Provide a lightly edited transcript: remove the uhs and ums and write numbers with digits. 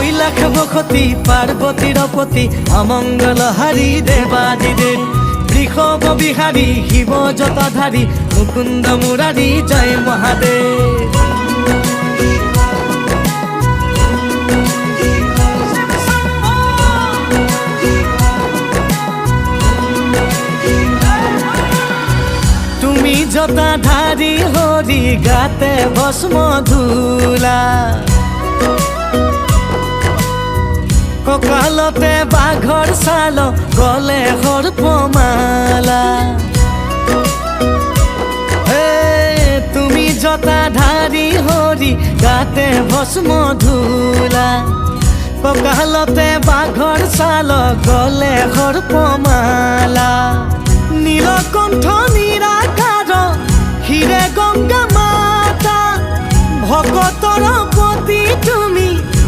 কৈলাস বসতি পার্বতীর পতি অমঙ্গলহারী দেবাদিদেব বৃষভ বিহারী শিব জটাধারী মুকুন্দ মুরারী জয় মহাদেব। তুমি জটাধারী হরি গাতে ভস্ম ধূলা ককালতে বাঘৰ ছাল গলে সৰ্পমালা তুমি জটাধারী হৰি গাতে ভস্ম ধূলা ককালতে বাঘৰ ছাল গলে সৰ্পমালা নীলকণ্ঠ নিৰাকাৰ হিৰে গংগা মাতা ভকতৰ